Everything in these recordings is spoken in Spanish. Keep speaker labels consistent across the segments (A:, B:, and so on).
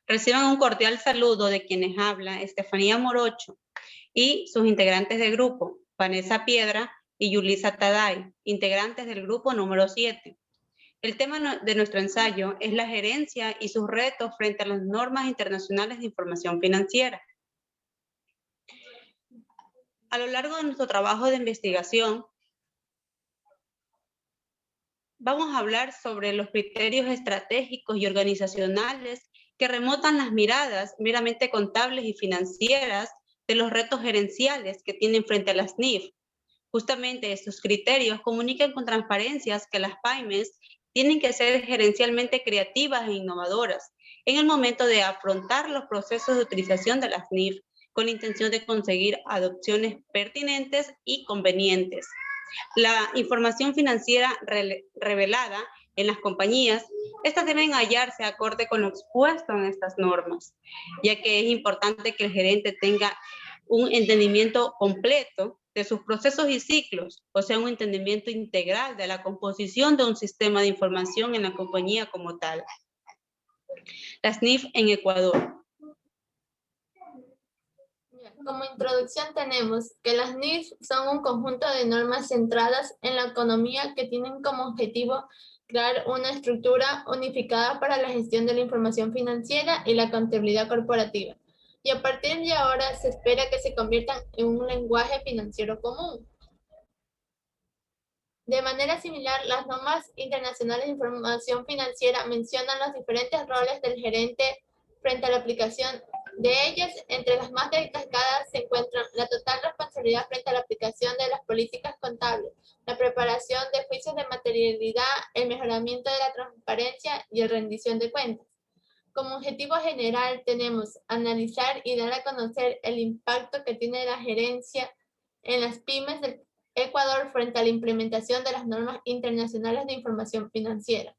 A: Reciban un cordial saludo de quienes habla Estefanía Morocho y sus integrantes del grupo, Vanessa Piedra y Yulisa Taday, integrantes del grupo número 7. El tema de nuestro ensayo es la gerencia y sus retos frente a las normas internacionales de información financiera. A lo largo de nuestro trabajo de investigación, vamos a hablar sobre los criterios estratégicos y organizacionales que remontan las miradas meramente contables y financieras de los retos gerenciales que tienen frente a las NIF. Justamente estos criterios comunican con transparencias que las pymes tienen que ser gerencialmente creativas e innovadoras en el momento de afrontar los procesos de utilización de las NIF con la intención de conseguir adopciones pertinentes y convenientes. La información financiera revelada en las compañías, estas deben hallarse acorde con lo expuesto en estas normas, ya que es importante que el gerente tenga un entendimiento completo de sus procesos y ciclos, o sea, un entendimiento integral de la composición de un sistema de información en la compañía como tal. Las NIF en Ecuador.
B: Como introducción tenemos que las NIF son un conjunto de normas centradas en la economía que tienen como objetivo crear una estructura unificada para la gestión de la información financiera y la contabilidad corporativa. Y a partir de ahora se espera que se conviertan en un lenguaje financiero común. De manera similar, las normas internacionales de información financiera mencionan los diferentes roles del gerente frente a la aplicación de ellas. Entre las más destacadas se encuentran la total responsabilidad frente a la aplicación de las políticas contables, la preparación de juicios de materialidad, el mejoramiento de la transparencia y la rendición de cuentas. Como objetivo general tenemos analizar y dar a conocer el impacto que tiene la gerencia en las pymes del Ecuador frente a la implementación de las normas internacionales de información financiera.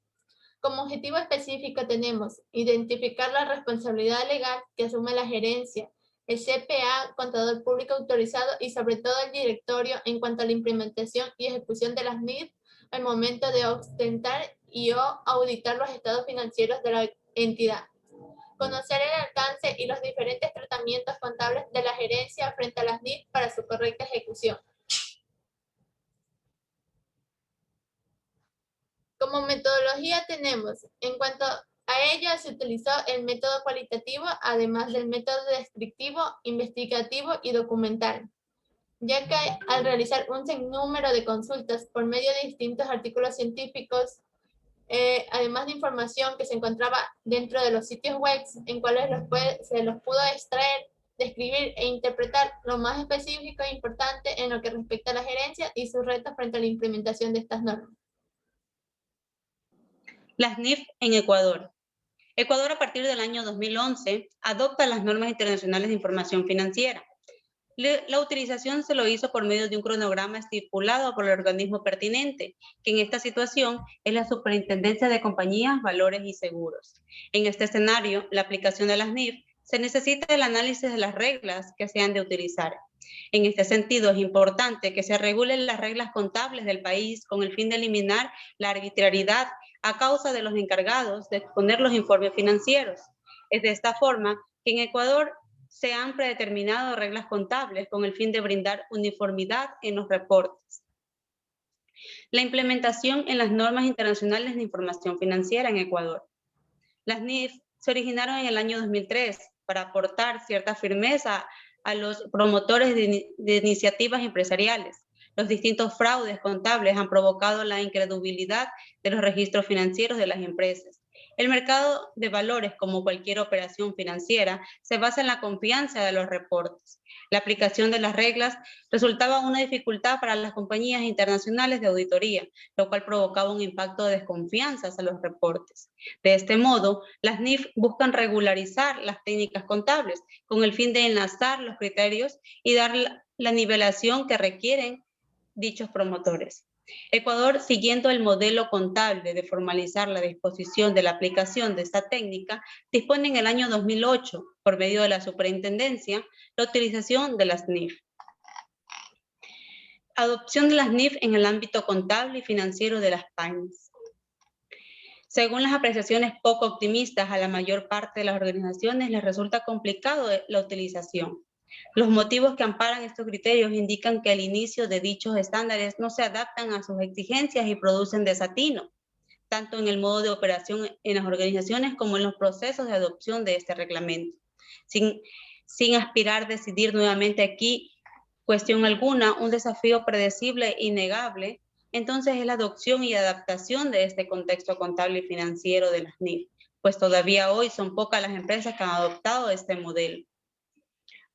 B: Como objetivo específico tenemos identificar la responsabilidad legal que asume la gerencia, el CPA, contador público autorizado y sobre todo el directorio en cuanto a la implementación y ejecución de las NIF al momento de ostentar y o auditar los estados financieros de la entidad. Conocer el alcance y los diferentes tratamientos contables de la gerencia frente a las NIF para su correcta ejecución. Como metodología tenemos, en cuanto a ella se utilizó el método cualitativo, además del método descriptivo, investigativo y documental, ya que al realizar un sinnúmero de consultas por medio de distintos artículos científicos, además de información que se encontraba dentro de los sitios web, en cuales se los pudo extraer, describir e interpretar lo más específico e importante en lo que respecta a la gerencia y sus retos frente a la implementación de estas normas.
A: Las NIF en Ecuador. Ecuador, a partir del año 2011, adopta las normas internacionales de información financiera. La utilización se lo hizo por medio de un cronograma estipulado por el organismo pertinente, que en esta situación es la Superintendencia de Compañías, Valores y Seguros. En este escenario, la aplicación de las NIF se necesita el análisis de las reglas que se han de utilizar. En este sentido, es importante que se regulen las reglas contables del país con el fin de eliminar la arbitrariedad a causa de los encargados de exponer los informes financieros. Es de esta forma que en Ecuador se han predeterminado reglas contables con el fin de brindar uniformidad en los reportes. La implementación en las normas internacionales de información financiera en Ecuador. Las NIF se originaron en el año 2003 para aportar cierta firmeza a los promotores de iniciativas empresariales. Los distintos fraudes contables han provocado la incredulidad de los registros financieros de las empresas. El mercado de valores, como cualquier operación financiera, se basa en la confianza de los reportes. La aplicación de las reglas resultaba una dificultad para las compañías internacionales de auditoría, lo cual provocaba un impacto de desconfianza hacia los reportes. De este modo, las NIF buscan regularizar las técnicas contables con el fin de enlazar los criterios y dar la nivelación que requieren dichos promotores. Ecuador, siguiendo el modelo contable de formalizar la disposición de la aplicación de esta técnica, dispone en el año 2008, por medio de la superintendencia, la utilización de las NIF. Adopción de las NIF en el ámbito contable y financiero de las pymes. Según las apreciaciones poco optimistas, a la mayor parte de las organizaciones les resulta complicado la utilización. Los motivos que amparan estos criterios indican que al inicio de dichos estándares no se adaptan a sus exigencias y producen desatino, tanto en el modo de operación en las organizaciones como en los procesos de adopción de este reglamento. Sin aspirar a decidir nuevamente aquí cuestión alguna, un desafío predecible e innegable, entonces es la adopción y adaptación de este contexto contable y financiero de las NIF, pues todavía hoy son pocas las empresas que han adoptado este modelo.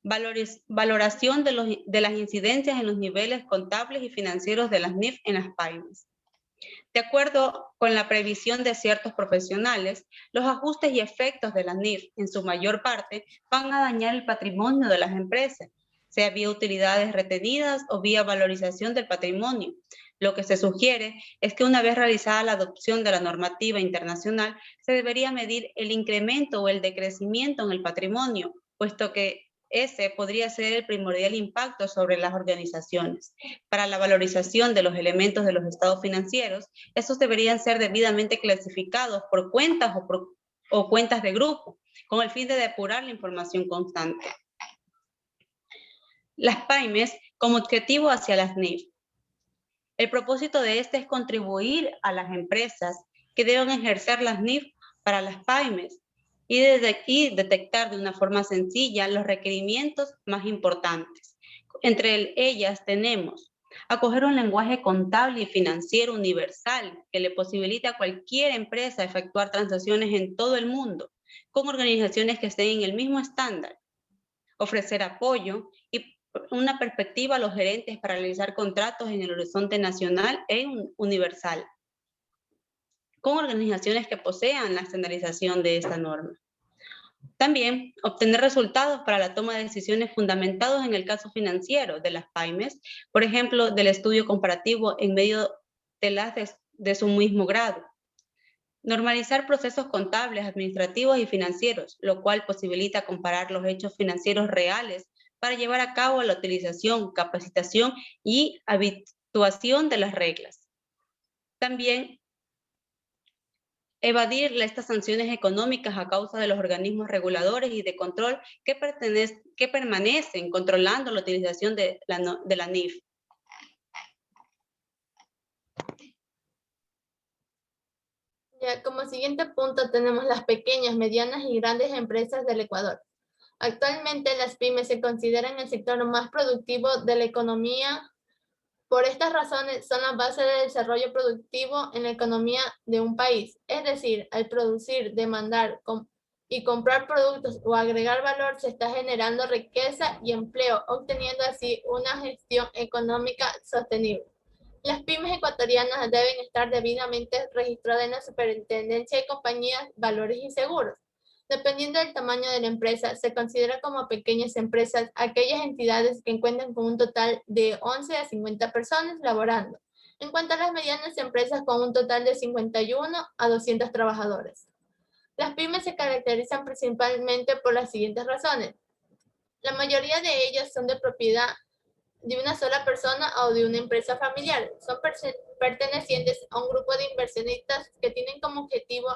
A: Valoración de las incidencias en los niveles contables y financieros de las NIF en las pymes. De acuerdo con la previsión de ciertos profesionales, los ajustes y efectos de las NIF, en su mayor parte, van a dañar el patrimonio de las empresas, sea vía utilidades retenidas o vía valorización del patrimonio. Lo que se sugiere es que una vez realizada la adopción de la normativa internacional, se debería medir el incremento o el decrecimiento en el patrimonio, puesto que ese podría ser el primordial impacto sobre las organizaciones. Para la valorización de los elementos de los estados financieros, estos deberían ser debidamente clasificados por cuentas o cuentas de grupo, con el fin de depurar la información constante. Las pymes como objetivo hacia las NIF. El propósito de este es contribuir a las empresas que deben ejercer las NIF para las pymes y detectar de una forma sencilla los requerimientos más importantes. Entre ellas tenemos acoger un lenguaje contable y financiero universal que le posibilite a cualquier empresa efectuar transacciones en todo el mundo con organizaciones que estén en el mismo estándar, ofrecer apoyo y una perspectiva a los gerentes para realizar contratos en el horizonte nacional e universal, con organizaciones que posean la estandarización de esta norma. También obtener resultados para la toma de decisiones fundamentados en el caso financiero de las pymes, por ejemplo, del estudio comparativo en medio de las de su mismo grado. Normalizar procesos contables, administrativos y financieros, lo cual posibilita comparar los hechos financieros reales para llevar a cabo la utilización, capacitación y habituación de las reglas. También evadir estas sanciones económicas a causa de los organismos reguladores y de control que permanecen controlando la utilización de la NIF.
B: Ya, como siguiente punto tenemos las pequeñas, medianas y grandes empresas del Ecuador. Actualmente las pymes se consideran el sector más productivo de la economía. Por estas razones son la base del desarrollo productivo en la economía de un país. Es decir, al producir, demandar y comprar productos o agregar valor se está generando riqueza y empleo, obteniendo así una gestión económica sostenible. Las pymes ecuatorianas deben estar debidamente registradas en la Superintendencia de Compañías, Valores y Seguros. Dependiendo del tamaño de la empresa, se considera como pequeñas empresas aquellas entidades que cuentan con un total de 11 a 50 personas laborando. En cuanto a las medianas empresas con un total de 51 a 200 trabajadores. Las pymes se caracterizan principalmente por las siguientes razones. La mayoría de ellas son de propiedad de una sola persona o de una empresa familiar. Son pertenecientes a un grupo de inversionistas que tienen como objetivo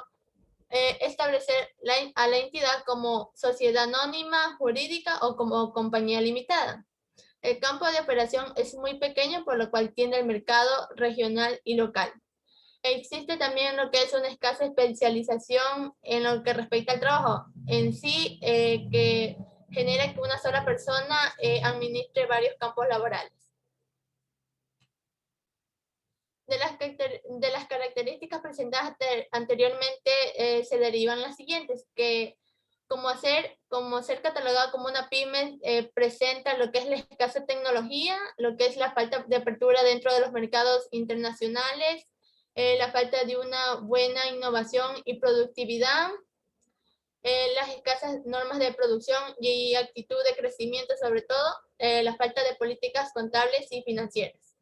B: establecer a la entidad como sociedad anónima, jurídica o como compañía limitada. El campo de operación es muy pequeño, por lo cual tiende al mercado regional y local. Existe también lo que es una escasa especialización en lo que respecta al trabajo en sí, que genera que una sola persona administre varios campos laborales. De las características presentadas anteriormente se derivan las siguientes, que como ser catalogado como una pyme presenta lo que es la escasa tecnología, lo que es la falta de apertura dentro de los mercados internacionales, la falta de una buena innovación y productividad, las escasas normas de producción y actitud de crecimiento, sobre todo la falta de políticas contables y financieras.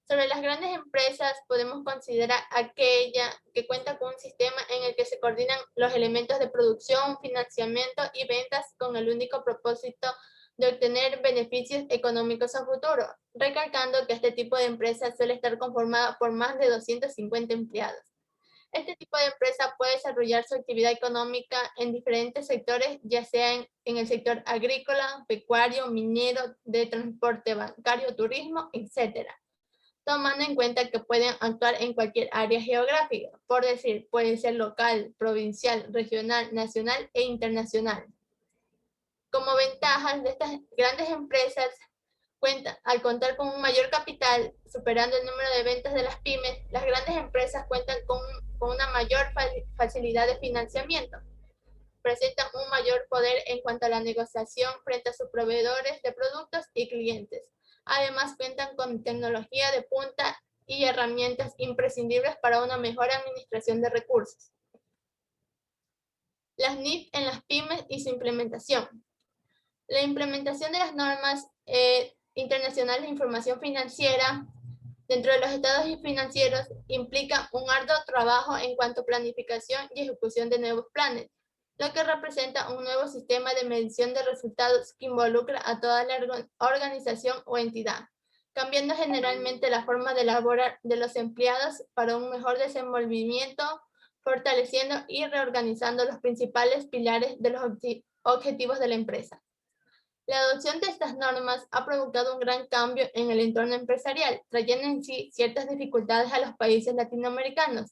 B: Sobre las grandes empresas, podemos considerar aquella que cuenta con un sistema en el que se coordinan los elementos de producción, financiamiento y ventas con el único propósito de obtener beneficios económicos a futuro, recalcando que este tipo de empresa suele estar conformada por más de 250 empleados. Este tipo de empresa puede desarrollar su actividad económica en diferentes sectores, ya sea en el sector agrícola, pecuario, minero, de transporte bancario, turismo, etc. Tomando en cuenta que pueden actuar en cualquier área geográfica, por decir, puede ser local, provincial, regional, nacional e internacional. Como ventajas de estas grandes empresas, al contar con un mayor capital, superando el número de ventas de las pymes, las grandes empresas cuentan con una mayor facilidad de financiamiento, presentan un mayor poder en cuanto a la negociación frente a sus proveedores de productos y clientes. Además, cuentan con tecnología de punta y herramientas imprescindibles para una mejor administración de recursos. Las NIF en las pymes y su implementación. La implementación de las normas internacionales de información financiera dentro de los estados financieros implica un arduo trabajo en cuanto a planificación y ejecución de nuevos planes, lo que representa un nuevo sistema de medición de resultados que involucra a toda la organización o entidad, cambiando generalmente la forma de laborar de los empleados para un mejor desenvolvimiento, fortaleciendo y reorganizando los principales pilares de los objetivos de la empresa. La adopción de estas normas ha provocado un gran cambio en el entorno empresarial, trayendo en sí ciertas dificultades a los países latinoamericanos.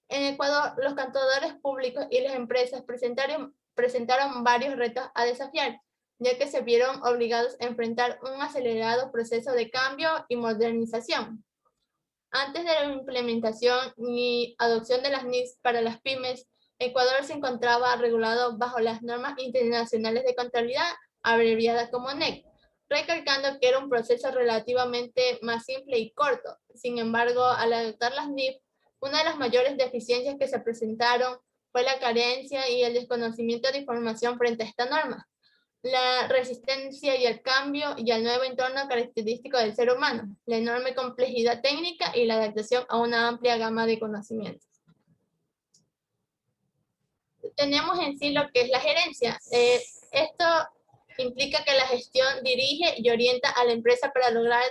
B: En Ecuador, los contadores públicos y las empresas presentaron varios retos a desafiar, ya que se vieron obligados a enfrentar un acelerado proceso de cambio y modernización. Antes de la implementación y adopción de las NIFs para las pymes, Ecuador se encontraba regulado bajo las normas internacionales de contabilidad, abreviada como NEC, recalcando que era un proceso relativamente más simple y corto. Sin embargo, al adoptar las NIF, una de las mayores deficiencias que se presentaron fue la carencia y el desconocimiento de información frente a esta norma, la resistencia y el cambio y al nuevo entorno característico del ser humano, la enorme complejidad técnica y la adaptación a una amplia gama de conocimientos. Tenemos en sí lo que es la gerencia. Esto implica que la gestión dirige y orienta a la empresa para lograr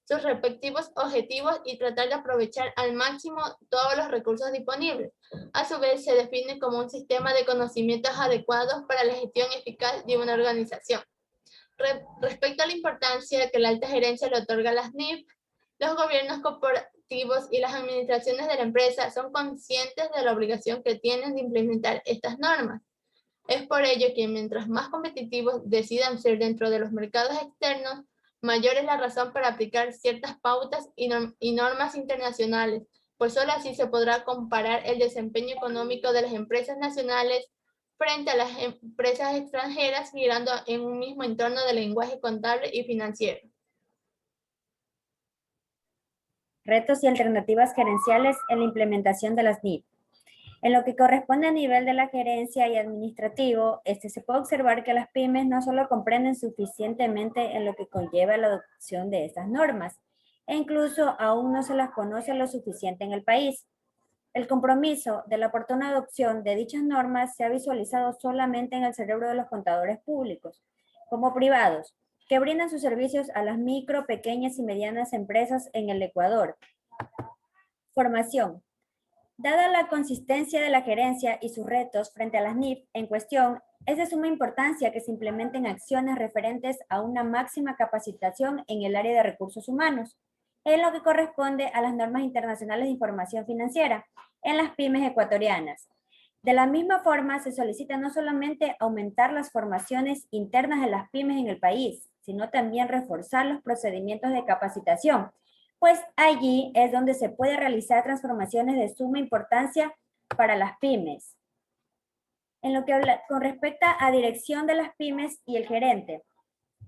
B: sus respectivos objetivos y tratar de aprovechar al máximo todos los recursos disponibles. A su vez, se define como un sistema de conocimientos adecuados para la gestión eficaz de una organización. Respecto a la importancia que la alta gerencia le otorga a las NIF, los gobiernos corporativos y las administraciones de la empresa son conscientes de la obligación que tienen de implementar estas normas. Es por ello que mientras más competitivos decidan ser dentro de los mercados externos, mayor es la razón para aplicar ciertas pautas y normas internacionales, pues solo así se podrá comparar el desempeño económico de las empresas nacionales frente a las empresas extranjeras, girando en un mismo entorno de lenguaje contable y financiero.
C: Retos y alternativas gerenciales en la implementación de las NIF. En lo que corresponde a nivel de la gerencia y administrativo, se puede observar que las pymes no solo comprenden suficientemente en lo que conlleva la adopción de estas normas, e incluso aún no se las conoce lo suficiente en el país. El compromiso de la oportuna adopción de dichas normas se ha visualizado solamente en el cerebro de los contadores públicos, como privados, que brindan sus servicios a las micro, pequeñas y medianas empresas en el Ecuador. Formación. Dada la consistencia de la gerencia y sus retos frente a las NIF en cuestión, es de suma importancia que se implementen acciones referentes a una máxima capacitación en el área de recursos humanos, en lo que corresponde a las normas internacionales de información financiera en las pymes ecuatorianas. De la misma forma, se solicita no solamente aumentar las formaciones internas de las pymes en el país, sino también reforzar los procedimientos de capacitación, pues allí es donde se puede realizar transformaciones de suma importancia para las pymes. En lo que con respecto a dirección de las pymes y el gerente,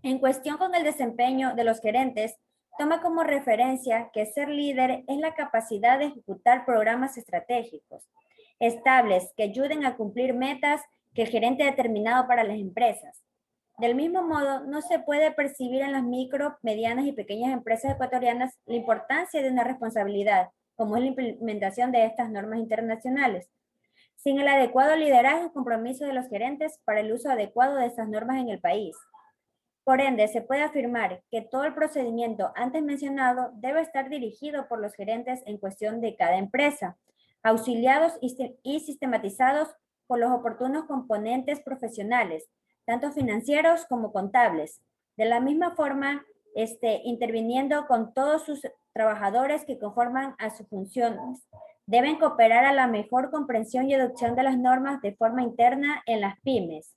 C: en cuestión con el desempeño de los gerentes, toma como referencia que ser líder es la capacidad de ejecutar programas estratégicos, estables, que ayuden a cumplir metas que el gerente ha determinado para las empresas. Del mismo modo, no se puede percibir en las micro, medianas y pequeñas empresas ecuatorianas la importancia de una responsabilidad, como es la implementación de estas normas internacionales, sin el adecuado liderazgo y compromiso de los gerentes para el uso adecuado de estas normas en el país. Por ende, se puede afirmar que todo el procedimiento antes mencionado debe estar dirigido por los gerentes en cuestión de cada empresa, auxiliados y sistematizados por los oportunos componentes profesionales, tanto financieros como contables. De la misma forma, interviniendo con todos sus trabajadores que conforman a sus funciones. Deben cooperar a la mejor comprensión y adopción de las normas de forma interna en las pymes.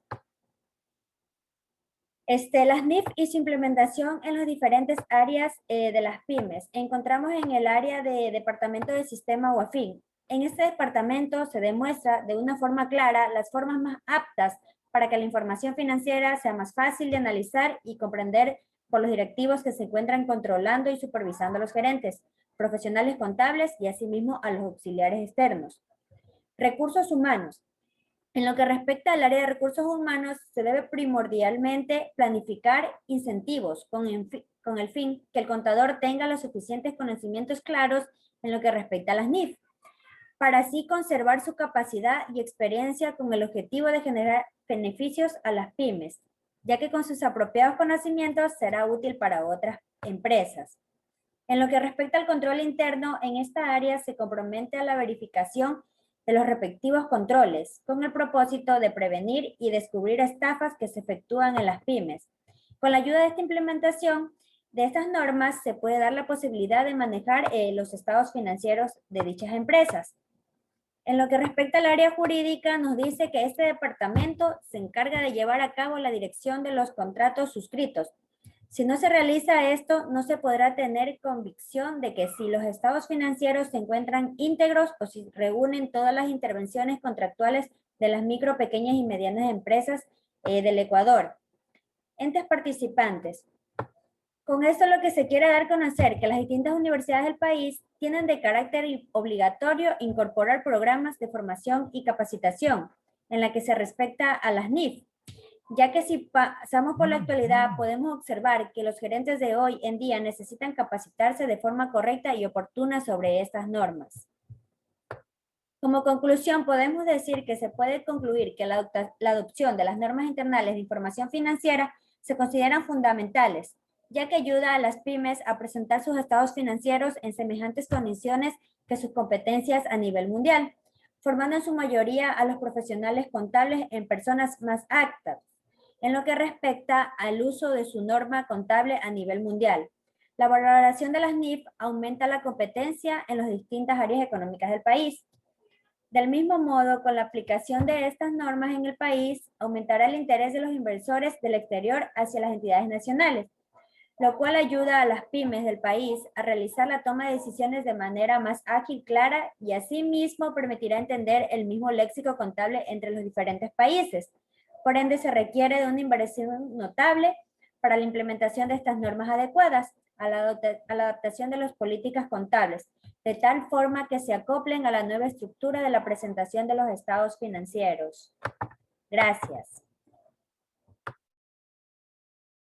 C: Las NIF y su implementación en las diferentes áreas de las pymes. Encontramos en el área de Departamento de Sistema o AFIN. En este departamento se demuestra de una forma clara las formas más aptas para que la información financiera sea más fácil de analizar y comprender por los directivos que se encuentran controlando y supervisando a los gerentes, profesionales contables y asimismo a los auxiliares externos. Recursos humanos. En lo que respecta al área de recursos humanos, se debe primordialmente planificar incentivos con el fin que el contador tenga los suficientes conocimientos claros en lo que respecta a las NIF, para así conservar su capacidad y experiencia con el objetivo de generar beneficios a las pymes, ya que con sus apropiados conocimientos será útil para otras empresas. En lo que respecta al control interno, en esta área se compromete a la verificación de los respectivos controles, con el propósito de prevenir y descubrir estafas que se efectúan en las pymes. Con la ayuda de esta implementación de estas normas, se puede dar la posibilidad de manejar los estados financieros de dichas empresas. En lo que respecta al área jurídica, nos dice que este departamento se encarga de llevar a cabo la dirección de los contratos suscritos. Si no se realiza esto, no se podrá tener convicción de que si los estados financieros se encuentran íntegros o si reúnen todas las intervenciones contractuales de las micro, pequeñas y medianas empresas del Ecuador. Entes participantes. Con esto lo que se quiere dar a conocer que las distintas universidades del país tienen de carácter obligatorio incorporar programas de formación y capacitación en la que se respecta a las NIF, ya que si pasamos por la actualidad podemos observar que los gerentes de hoy en día necesitan capacitarse de forma correcta y oportuna sobre estas normas. Como conclusión, podemos decir que se puede concluir que la adopción de las normas internales de información financiera se consideran fundamentales, ya que ayuda a las pymes a presentar sus estados financieros en semejantes condiciones que sus competencias a nivel mundial, formando en su mayoría a los profesionales contables en personas más aptas, en lo que respecta al uso de su norma contable a nivel mundial. La valoración de las NIF aumenta la competencia en las distintas áreas económicas del país. Del mismo modo, con la aplicación de estas normas en el país, aumentará el interés de los inversores del exterior hacia las entidades nacionales, lo cual ayuda a las pymes del país a realizar la toma de decisiones de manera más ágil, clara y asimismo permitirá entender el mismo léxico contable entre los diferentes países. Por ende, se requiere de una inversión notable para la implementación de estas normas adecuadas a la adaptación de las políticas contables, de tal forma que se acoplen a la nueva estructura de la presentación de los estados financieros. Gracias.